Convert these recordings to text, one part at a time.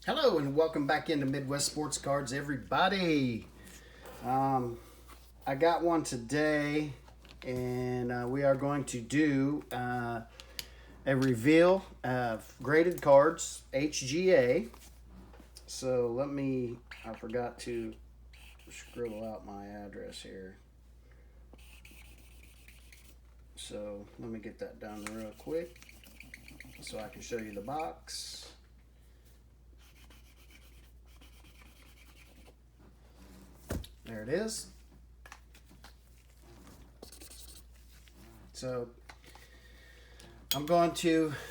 Hello and welcome back into Midwest Sports Cards, everybody. I got one today, and we are going to do a reveal of graded cards, HGA. So I forgot to scribble out my address here. So let me get that done real quick so I can show you the box. There it is. So I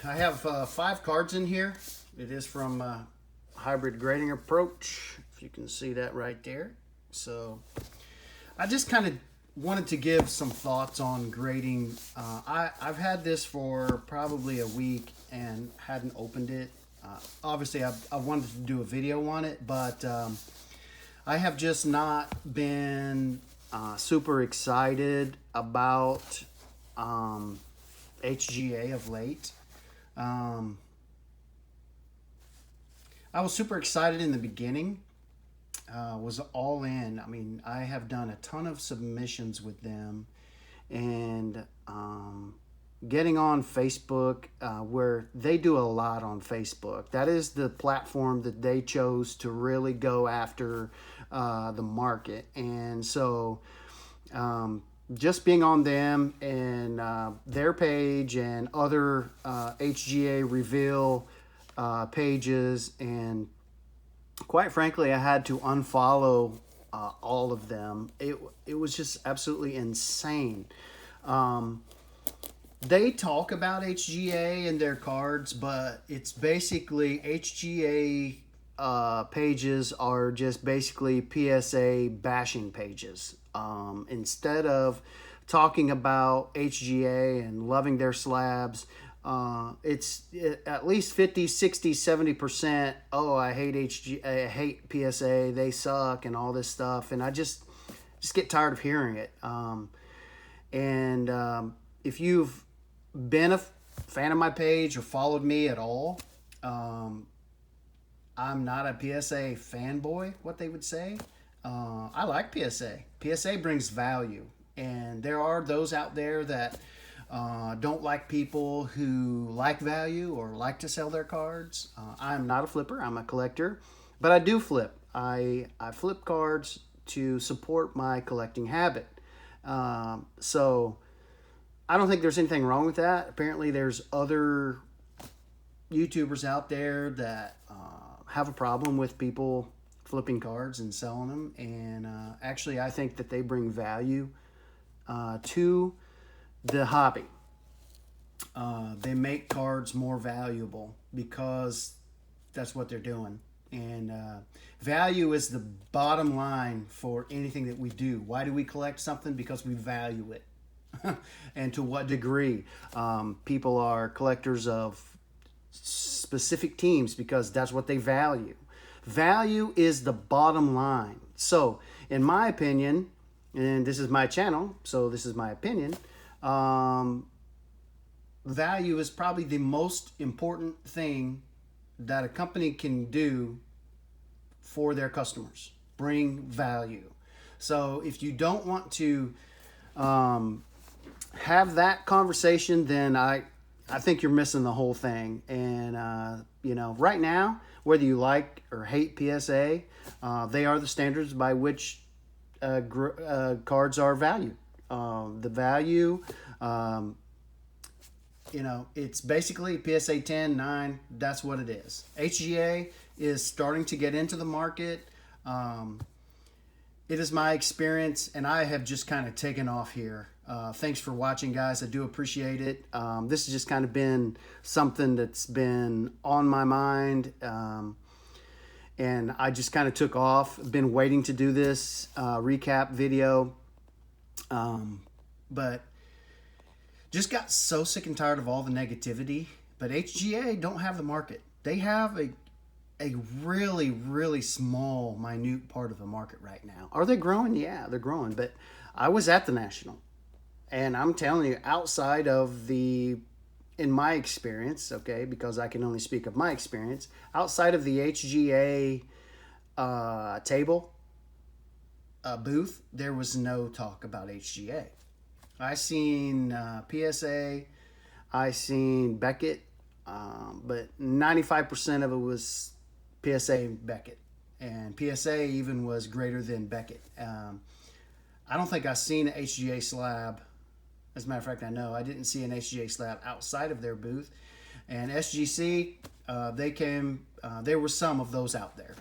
have 5 cards in here. It is from Hybrid Grading Approach, if you can see that right there. So I just kind of wanted to give some thoughts on grading. I've had this for probably a week and hadn't opened it. Obviously, I wanted to do a video on it, but I have just not been super excited about HGA of late. Um, I was super excited in the beginning. Was all in. I mean, I have done a ton of submissions with them, and getting on Facebook, where they do a lot on Facebook. That is the platform that they chose to really go after the market, and so just being on them and their page and other HGA reveal pages, and quite frankly, I had to unfollow all of them. It was just absolutely insane. Um, they talk about HGA in their cards, but it's basically HGA pages are just basically PSA bashing pages. Instead of talking about HGA and loving their slabs, at least 50, 60, 70%. Oh, I hate HGA, I hate PSA, they suck, and all this stuff. And I just get tired of hearing it. And if you've been a fan of my page or followed me at all, I'm not a PSA fanboy, what they would say. I like PSA. PSA brings value. And there are those out there that don't like people who like value or like to sell their cards. I'm not a flipper, I'm a collector, but I do flip. I flip cards to support my collecting habit. So I don't think there's anything wrong with that. Apparently, there's other YouTubers out there that have a problem with people flipping cards and selling them. And actually, I think that they bring value to the hobby. They make cards more valuable because that's what they're doing. And value is the bottom line for anything that we do. Why do we collect something? Because we value it. And to what degree? People are collectors of specific teams because that's what they value. Value is the bottom line. So, in my opinion, and this is my channel, so this is my opinion, value is probably the most important thing that a company can do for their customers. Bring value. So if you don't want to have that conversation, then I think you're missing the whole thing. And right now, whether you like or hate PSA, they are the standards by which cards are valued. The value, it's basically PSA 10, 9, that's what it is. HGA is starting to get into the market. It is my experience, and I have just kind of taken off here. Thanks for watching, guys. I do appreciate it. This has just kind of been something that's been on my mind, and I just kind of took off. Been waiting to do this recap video, but just got so sick and tired of all the negativity. But HGA don't have the market. They have a really, really small, minute part of the market right now. Are they growing? Yeah, they're growing. But I was at the National, and I'm telling you, outside of the in my experience, okay, because I can only speak of my experience, outside of the HGA table booth, there was no talk about HGA. I seen PSA, I seen Beckett, but 95% of it was PSA and Beckett, and PSA even was greater than Beckett. I don't think I've seen an HGA slab. As a matter of fact, I know I didn't see an HGA slab outside of their booth. And SGC, they came. There were some of those out there,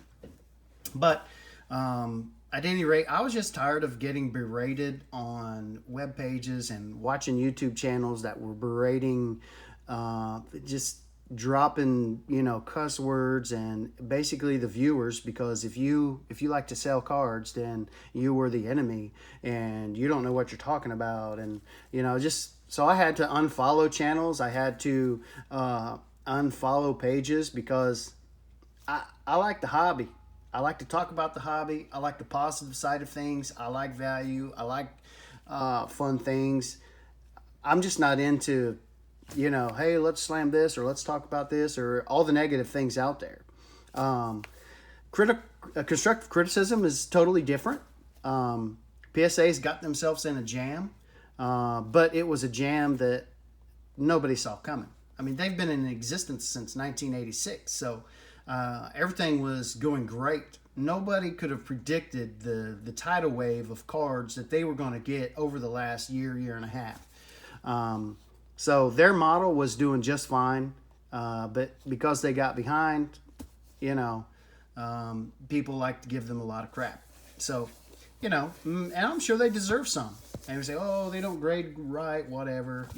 but at any rate, I was just tired of getting berated on web pages and watching YouTube channels that were berating, just dropping, cuss words, and basically the viewers, because if you like to sell cards, then you were the enemy and you don't know what you're talking about. And just so I had to unfollow channels, I had to unfollow pages, because I like the hobby. I like to talk about the hobby. I like the positive side of things. I like value. I like fun things. I'm just not into hey, let's slam this, or let's talk about this, or all the negative things out there. Constructive criticism is totally different. PSA's got themselves in a jam, but it was a jam that nobody saw coming. I mean, they've been in existence since 1986, so everything was going great. Nobody could have predicted the tidal wave of cards that they were going to get over the last year and a half. So their model was doing just fine, but because they got behind, people like to give them a lot of crap. So, and I'm sure they deserve some. And we say, oh, they don't grade right, whatever,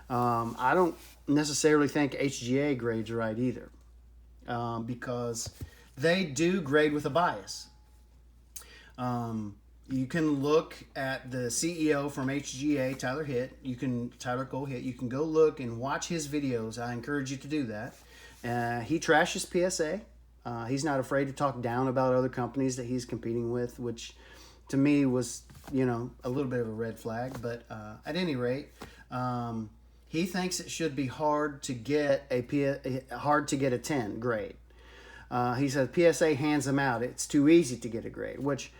I don't necessarily think HGA grades right either, because they do grade with a bias. You can look at the CEO from HGA, Tyler Cole Hitt. You can go look and watch his videos. I encourage you to do that. He trashes PSA. He's not afraid to talk down about other companies that he's competing with, which to me was, a little bit of a red flag. But at any rate, he thinks it should be hard to get a 10 grade. He says PSA hands them out. It's too easy to get a grade, which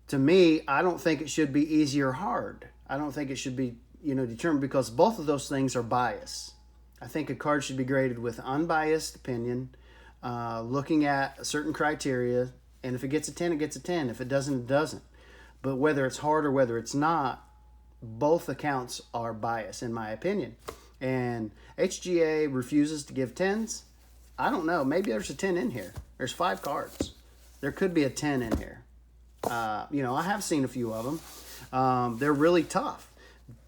to me, I don't think it should be easy or hard. I don't think it should be, determined, because both of those things are bias. I think a card should be graded with unbiased opinion, looking at certain criteria, and if it gets a 10, it gets a 10. If it doesn't, it doesn't. But whether it's hard or whether it's not, both accounts are biased, in my opinion. And HGA refuses to give 10s. I don't know. Maybe there's a 10 in here. There's 5 cards. There could be a 10 in here. I have seen a few of them. They're really tough.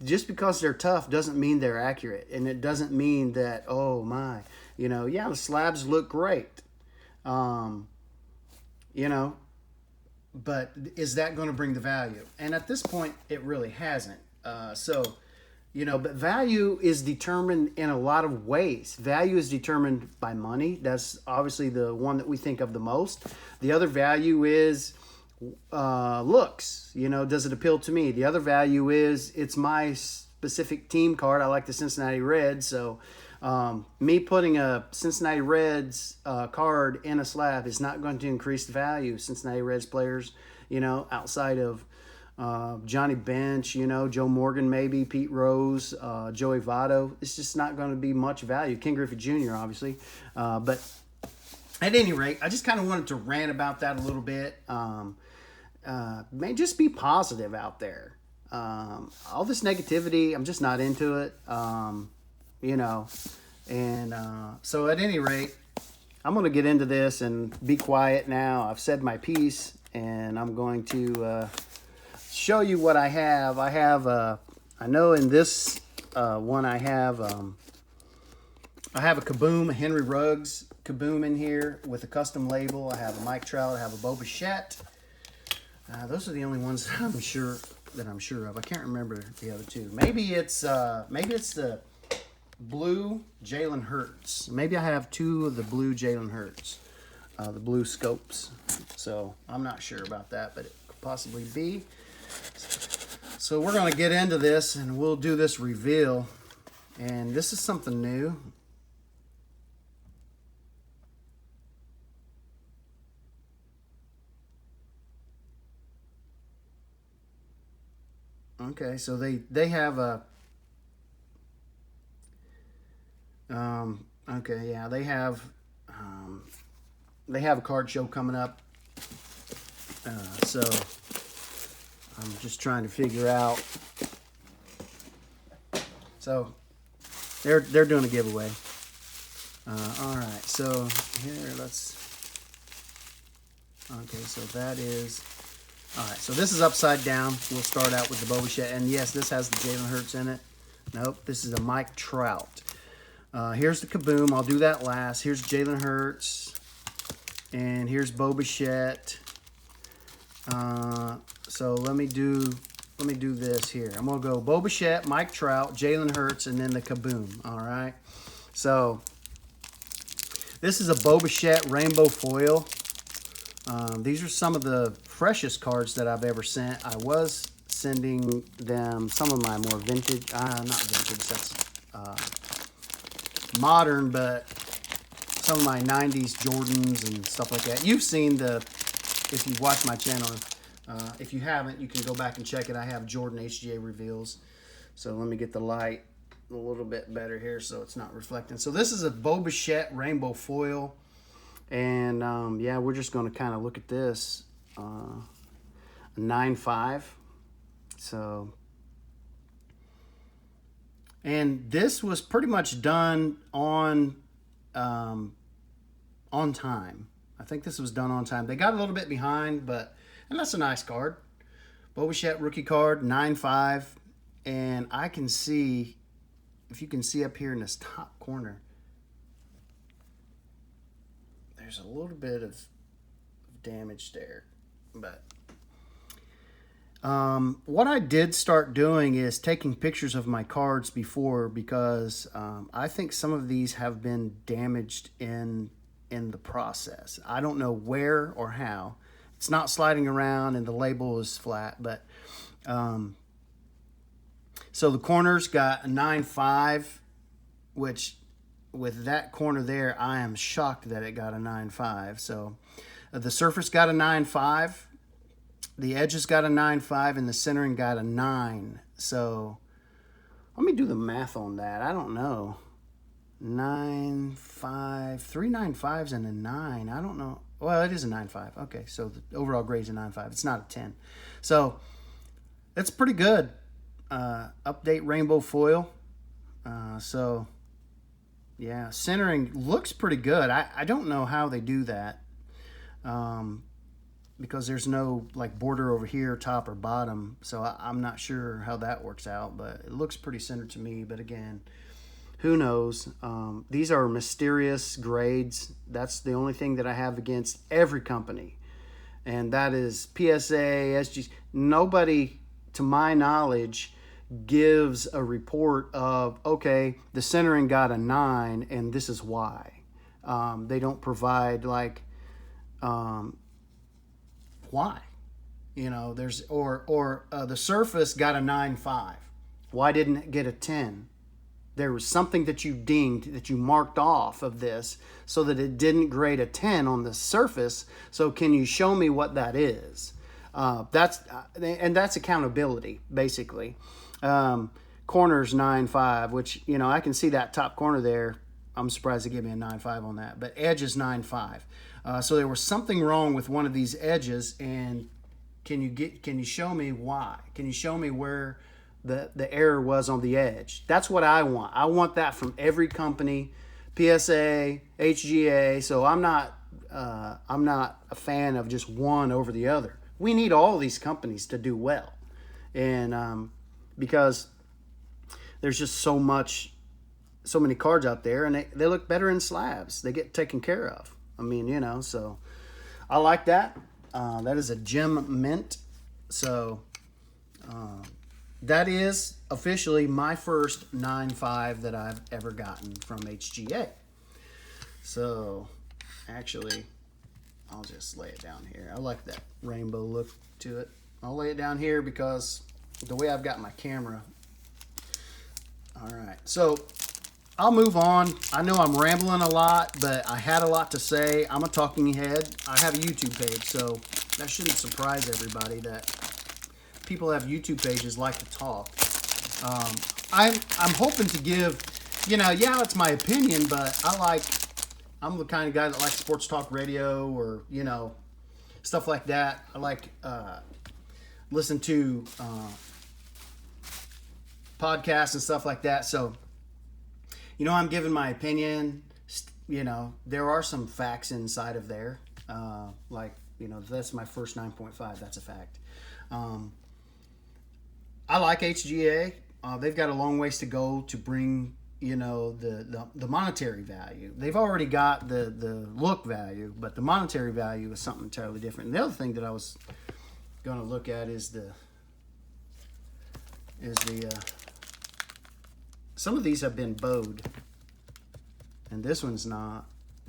Just because they're tough doesn't mean they're accurate. And it doesn't mean that, oh my, the slabs look great. But is that going to bring the value? And at this point, it really hasn't. But value is determined in a lot of ways. Value is determined by money. That's obviously the one that we think of the most. The other value is looks. Does it appeal to me? The other value is it's my specific team card. I like the Cincinnati Reds, so me putting a Cincinnati Reds card in a slab is not going to increase the value. Cincinnati Reds players, outside of Johnny Bench, Joe Morgan, maybe Pete Rose, Joey Votto, it's just not going to be much value. Ken Griffey Jr., obviously, but at any rate, I just kind of wanted to rant about that a little bit. May just be positive out there. All this negativity, I'm just not into it. So at any rate, I'm going to get into this and be quiet now. I've said my piece, and I'm going to show you what I have. I know in this one I have a Kaboom, a Henry Ruggs Kaboom in here with a custom label. I have a Mike Trout. I have a Bo Bichette. Those are the only ones that I'm sure of. I can't remember the other two. Maybe it's the blue Jalen Hurts. Maybe I have 2 of the blue Jalen Hurts, the blue scopes. So I'm not sure about that, but it could possibly be. So we're going to get into this, and we'll do this reveal. And this is something new. Okay, so they have a okay, yeah, they have a card show coming up. So I'm just trying to figure out. So they're doing a giveaway. All right, so here let's. Okay, so that is. All right, so this is upside down. We'll start out with the Bo Bichette, and yes, this has the Jalen Hurts in it. Nope, this is a Mike Trout. Here's the Kaboom. I'll do that last. Here's Jalen Hurts, and here's Bo Bichette. So let me do this here. I'm gonna go Bo Bichette, Mike Trout, Jalen Hurts, and then the Kaboom. All right. So this is a Bo Bichette rainbow foil. These are some of the freshest cards that I've ever sent. I was sending them some of my more vintage, not vintage, that's modern, but some of my 90s Jordans and stuff like that. You've seen if you've watched my channel. If you haven't, you can go back and check it. I have Jordan HGA reveals. So let me get the light a little bit better here so it's not reflecting. So this is a Bo Bichette rainbow foil. And yeah, we're just going to kind of look at this. 9.5. So, and this was pretty much done on time. I think this was done on time. They got a little bit behind, and that's a nice card. Bo Bichette rookie card, 9.5. And I can see, if you can see up here in this top corner, there's a little bit of damage there. But what I did start doing is taking pictures of my cards before, because I think some of these have been damaged in the process. I don't know where or how. It's not sliding around and the label is flat, but so the corners got a 9.5, which with that corner there, I am shocked that it got a 9.5. So the surface got a 9.5, the edges got a 9.5, and the centering got a 9. So let me do the math on that. I don't know. 9.5, 3 9.5s and a 9. I don't know. Well, it is a 9.5. Okay, so the overall grade is a 9.5. It's not a 10. So it's pretty good. Update rainbow foil. So yeah, centering looks pretty good. I don't know how they do that, because there's no like border over here, top or bottom. So I'm not sure how that works out, but it looks pretty centered to me. But again, who knows? These are mysterious grades. That's the only thing that I have against every company, and that is PSA, SG. Nobody, to my knowledge, gives a report of, okay, the centering got a 9 and this is why. They don't provide like why, there's or the surface got a 9.5. Why didn't it get a 10? There was something that you dinged, that you marked off of this so that it didn't grade a 10 on the surface. So can you show me what that is? That's accountability, basically. Corners 9.5, which, I can see that top corner there. I'm surprised they gave me a 9.5 on that, but edge is 9.5. So there was something wrong with one of these edges, and can you show me why? Can you show me where the error was on the edge? That's what I want. I want that from every company, PSA, HGA. So I'm not a fan of just one over the other. We need all these companies to do well, and because there's just so many cards out there, and they look better in slabs. They get taken care of. I mean, so I like that. That is a gem mint. So that is officially my first 9.5 that I've ever gotten from HGA. So actually, I'll just lay it down here. I like that rainbow look to it. I'll lay it down here because the way I've got my camera, All right. So I'll move on. I know I'm rambling a lot, but I had a lot to say. I'm a talking head. I have a YouTube page, so that shouldn't surprise everybody that people who have YouTube pages like to talk. I'm hoping to give, yeah, it's my opinion, but I'm the kind of guy that likes sports talk radio or, stuff like that. I like listen to podcasts and stuff like that. So, I'm giving my opinion. There are some facts inside of there. That's my first 9.5. That's a fact. I like HGA. They've got a long ways to go to bring, the monetary value. They've already got the look value, but the monetary value is something entirely different. And the other thing that I was going to look at is some of these have been bowed, and this one's not.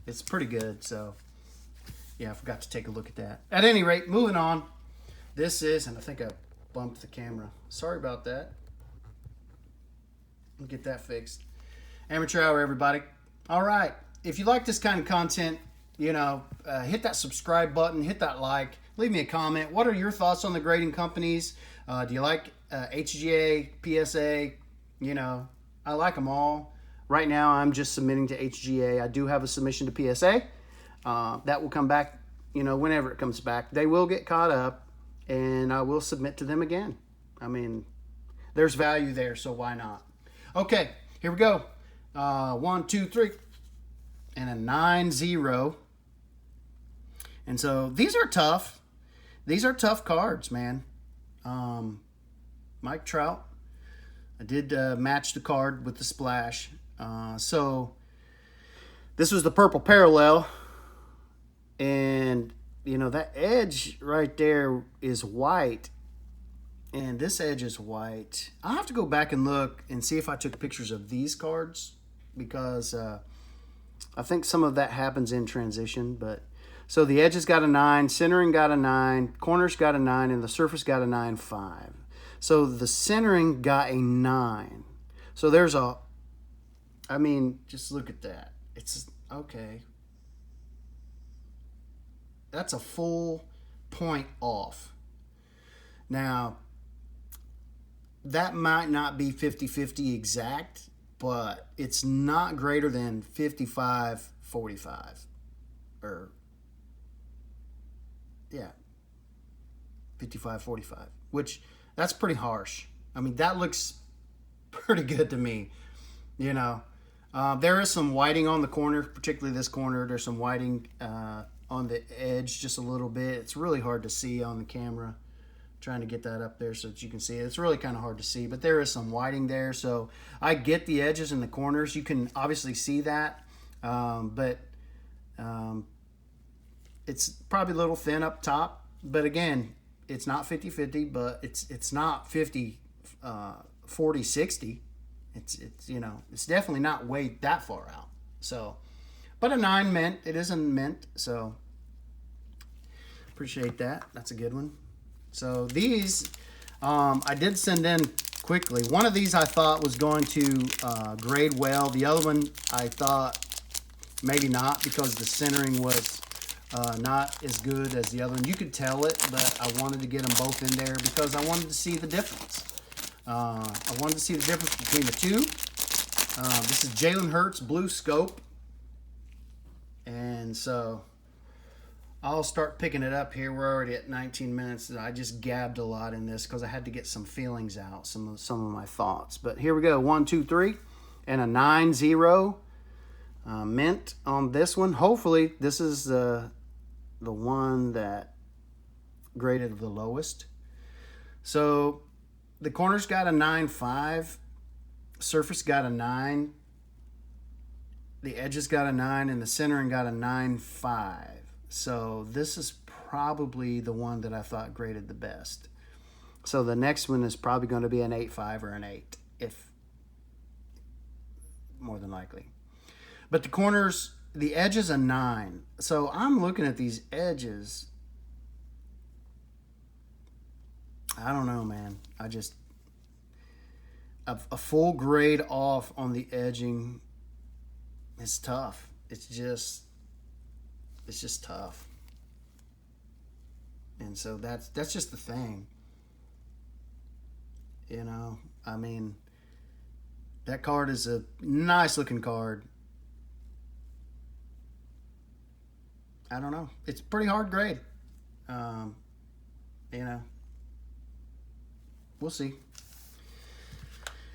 It's pretty good, so yeah, I forgot to take a look at that. At any rate, moving on. This is, and I think I bumped the camera. Sorry about that. We'll get that fixed. Amateur hour, everybody. All right. If you like this kind of content, hit that subscribe button, hit that like, leave me a comment. What are your thoughts on the grading companies? Do you like HGA, PSA? I like them all. Right now, I'm just submitting to HGA. I do have a submission to PSA. That will come back, whenever it comes back. They will get caught up, and I will submit to them again. I mean, there's value there, so why not? Okay, here we go. 1, 2, 3, and a 9-0. And so these are tough. These are tough cards, man. Mike Trout. I did match the card with the splash. So this was the purple parallel. And, that edge right there is white. And this edge is white. I'll have to go back and look and see if I took pictures of these cards, because I think some of that happens in transition. But so the edge has got a 9, centering got a 9, corners got a 9, and the surface got a 9.5. So the centering got a 9. So there's just look at that. It's okay. That's a full point off. Now, that might not be 50-50 exact, but it's not greater than 55-45. Or, yeah, 55-45, which that's pretty harsh. I mean, that looks pretty good to me, There is some whiting on the corner, particularly this corner. There's some whiting on the edge just a little bit. It's really hard to see on the camera. Trying to get that up there so that you can see it. It's really kind of hard to see, but there is some whiting there. So I get the edges and the corners. You can obviously see that, but it's probably a little thin up top. But again, it's not 50-50, but it's not 40-60. It's it's definitely not way that far out. So, but a 9 mint. It is a mint. So appreciate that. That's a good one. So these, I did send in quickly. One of these I thought was going to grade well. The other one I thought maybe not, because the centering was not as good as the other one. You could tell it, but I wanted to get them both in there because I wanted to see the difference. I wanted to see the difference between the two. This is Jalen Hurts Blue Scope. And so I'll start picking it up here. We're already at 19 minutes. I just gabbed a lot in this because I had to get some feelings out, some of my thoughts. But here we go, 1, 2, 3, and a 9-0 mint on this one. Hopefully, this is the one that graded the lowest. So the corners got a 9.5, surface got a 9, the edges got a 9, and the centering got a 9.5. So this is probably the one that I thought graded the best. So the next one is probably going to be an 8.5 or an 8, if more than likely. But the corners, the edge is a 9. So I'm looking at these edges. I don't know, man. a full grade off on the edging is tough. It's just tough. And so that's just the thing. You know, I mean, that card is a nice looking card. I don't know. It's pretty hard grade. You know, we'll see.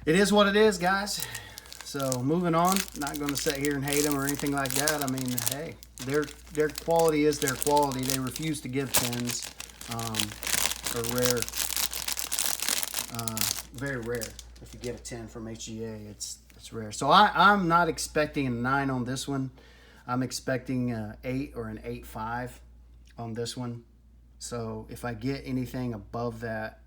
It is what it is, guys. So moving on. Not going to sit here and hate them or anything like that. I mean, hey, their quality is their quality. They refuse to give 10s. Are rare. Very rare. If you get a 10 from HGA, it's rare. So I'm not expecting a 9 on this one. I'm expecting an 8 or an 8.5 on this one. So if I get anything above that,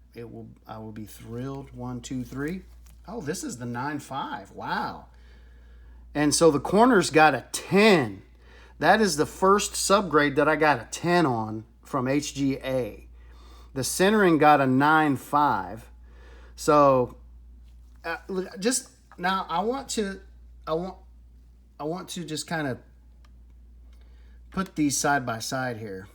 I will be thrilled. 1, 2, 3. Oh, this is the 9.5. Wow. And so the corners got a 10. That is the first subgrade that I got a 10 on from HGA. The centering got a 9.5. So just now I want to just kind of put these side by side here.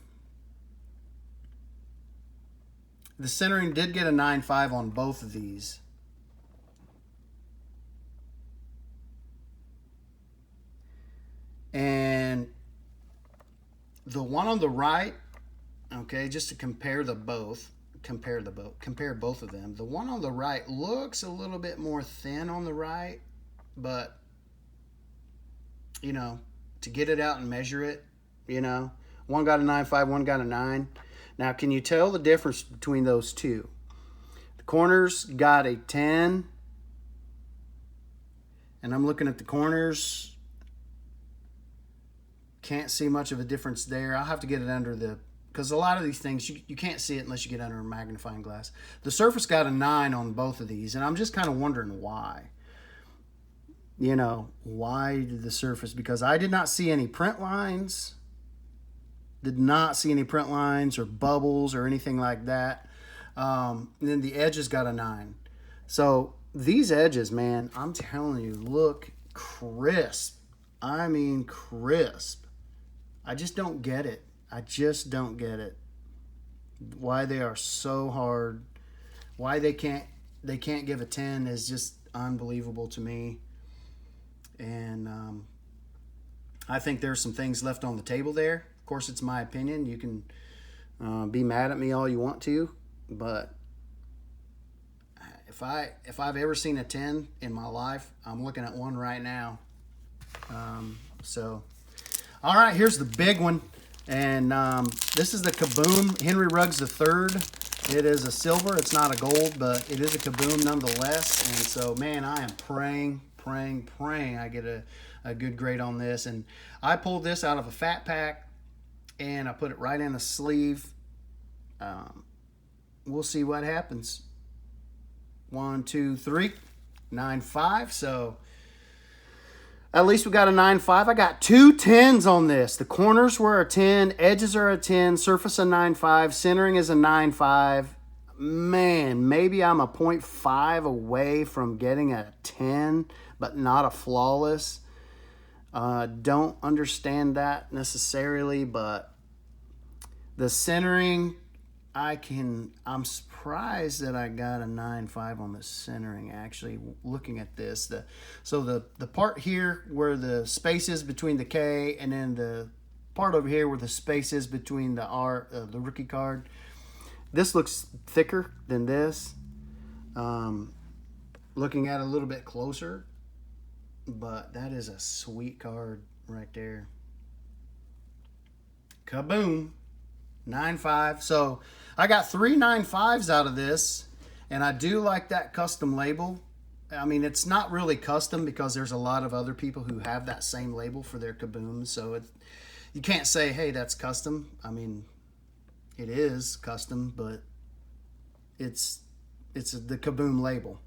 The centering did get a 9.5 on both of these. And the one on the right, okay, just to compare both of them. The one on the right looks a little bit more thin on the right, but you know, to get it out and measure it, you know, one got a 9.5, one got a 9. Now, can you tell the difference between those two? The corners got a 10, and I'm looking at the corners. Can't see much of a difference there. I'll have to get it under because a lot of these things, you can't see it unless you get under a magnifying glass. The surface got a 9 on both of these, and I'm just kind of wondering why. You know, why did the surface? Because I did not see any print lines. Did not see any print lines or bubbles or anything like that. And then the edges got a 9. So these edges, man, I'm telling you, look crisp. I mean crisp. I just don't get it. I just don't get it. Why they are so hard. Why they can't give a 10 is just unbelievable to me. And I think there's some things left on the table there. Of course, it's my opinion. You can be mad at me all you want to, but if I've ever seen a 10 in my life, I'm looking at one right now. So, all right, here's the big one, and this is the Kaboom Henry Ruggs III. It is a silver. It's not a gold, but it is a Kaboom nonetheless. And so, man, I am praying I get a good grade on this. And I pulled this out of a fat pack, and I put it right in a sleeve. We'll see what happens. 1, 2, 3, 9.5. So at least we got a 9.5. I got 2 10s on this. The corners were a 10, edges are a 10, surface a 9.5, centering is a 9.5. Man, maybe I'm a 0.5 away from getting a 10, but not a flawless. Don't understand that necessarily, but the centering, I'm surprised that I got a 9.5 on the centering, actually, looking at this. So the part here where the space is between the K, and then the part over here where the space is between the R, the rookie card, this looks thicker than this. Looking at it a little bit closer, but that is a sweet card right there. Kaboom. 9.5. So I got 3 9.5s out of this, and I do like that custom label. I mean, it's not really custom because there's a lot of other people who have that same label for their Kabooms. So you can't say, hey, that's custom. I mean, it is custom, but it's the Kaboom label.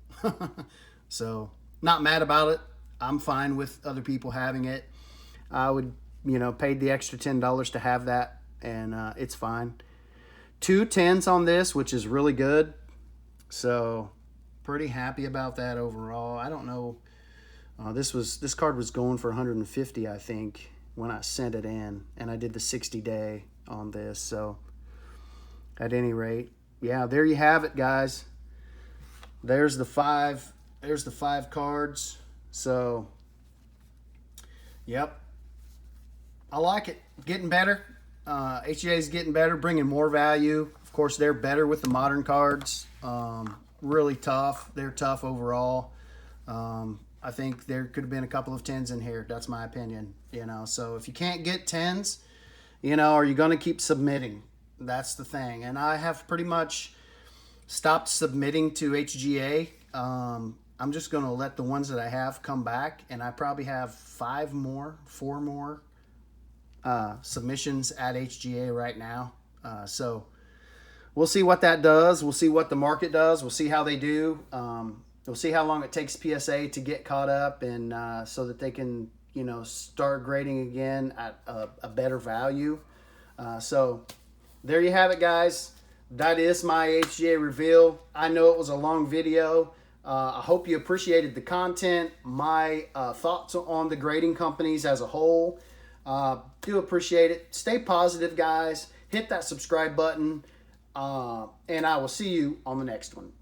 So not mad about it. I'm fine with other people having it. I would, paid the extra $10 to have that, and it's fine. 2 10s on this, which is really good. So pretty happy about that overall. I don't know. This card was going for 150, I think, when I sent it in, and I did the 60-day on this. So at any rate, yeah, there you have it, guys. There's the five cards. So yep, I like it. Getting better. HGA is getting better, bringing more value. Of course, they're better with the modern cards. Really tough. They're tough overall. I think there could have been a couple of 10s in here. That's my opinion. So if you can't get 10s, are you going to keep submitting? That's the thing. And I have pretty much stopped submitting to HGA. I'm just going to let the ones that I have come back, and I probably have 4 more submissions at HGA right now. So we'll see what that does. We'll see what the market does. We'll see how they do. We'll see how long it takes PSA to get caught up, and so that they can, start grading again at a better value. So there you have it, guys. That is my HGA reveal. I know it was a long video. I hope you appreciated the content, my thoughts on the grading companies as a whole. Do appreciate it. Stay positive, guys. Hit that subscribe button, and I will see you on the next one.